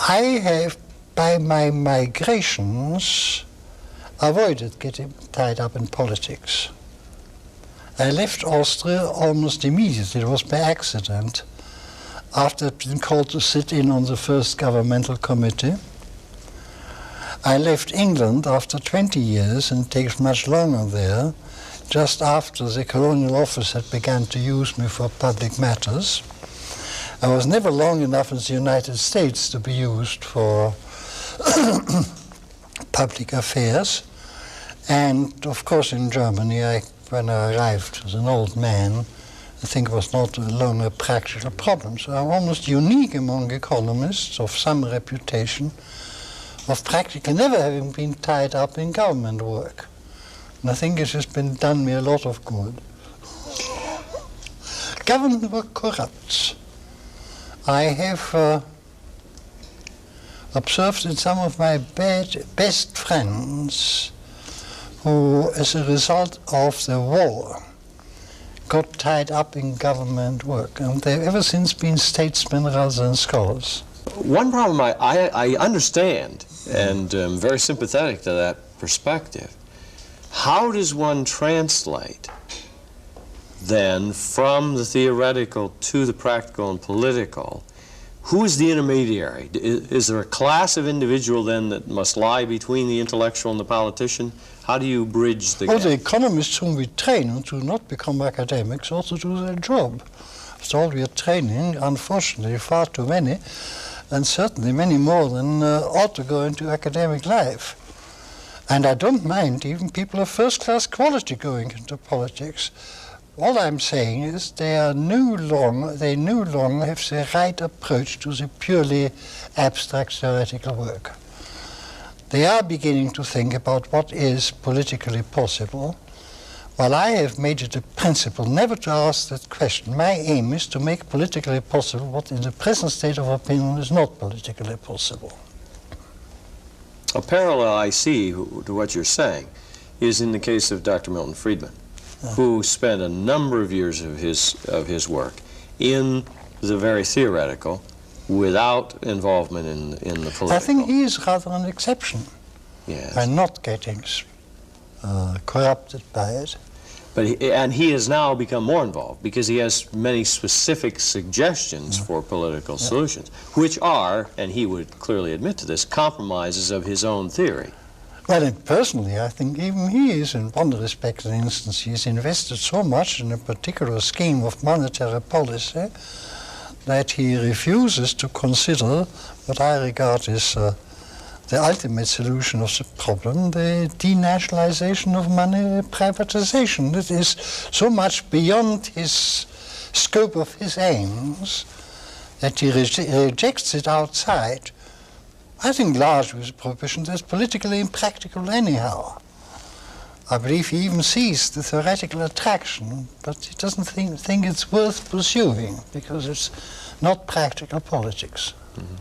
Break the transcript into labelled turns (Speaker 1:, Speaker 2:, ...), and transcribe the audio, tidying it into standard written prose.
Speaker 1: I have, by my migrations, avoided getting tied up in politics. I left Austria almost immediately. It was by accident, after I'd been called to sit in on the first governmental committee. I left England after 20 years, and it takes much longer there, just after the Colonial Office had begun to use me for public matters. I was never long enough in the United States to be used for public affairs. And of course in Germany, when I arrived as an old man, I think it was not longer a practical problem. So I'm almost unique among economists of some reputation of practically never having been tied up in government work. And I think it has done me a lot of good. Government work corrupts. I have observed in some of my best friends who, as a result of the war, got tied up in government work, and they've ever since been statesmen rather than scholars.
Speaker 2: One problem I understand, and I'm very sympathetic to that perspective. How does one translate, then, from the theoretical to the practical and political? Who is the intermediary? Is there a class of individual, then, that must lie between the intellectual and the politician? How do you bridge the gap?
Speaker 1: Well, the economists whom we train to not become academics also do their job. After all, we are training, unfortunately, far too many, and certainly many more than ought to go into academic life. And I don't mind even people of first-class quality going into politics. All I'm saying is they no longer have the right approach to the purely abstract theoretical work. They are beginning to think about what is politically possible, while I have made it a principle never to ask that question. My aim is to make politically possible what in the present state of opinion is not politically possible.
Speaker 2: A parallel I see to what you're saying is in the case of Dr. Milton Friedman, who spent a number of years of his work in the very theoretical, without involvement in the political.
Speaker 1: I think he is rather an exception.
Speaker 2: Yes.
Speaker 1: By not getting corrupted by it.
Speaker 2: But he has now become more involved because he has many specific suggestions for political solutions, which are, and he would clearly admit to this, compromises of his own theory.
Speaker 1: Well, and personally, I think even he is, in one respect, for instance, he's invested so much in a particular scheme of monetary policy that he refuses to consider what I regard as the ultimate solution of the problem, the denationalization of money, privatization. That is so much beyond his scope of his aims that he rejects it outside. I think largely with the prohibition that's politically impractical anyhow. I believe he even sees the theoretical attraction, but he doesn't think it's worth pursuing because it's not practical politics.
Speaker 2: Mm-hmm.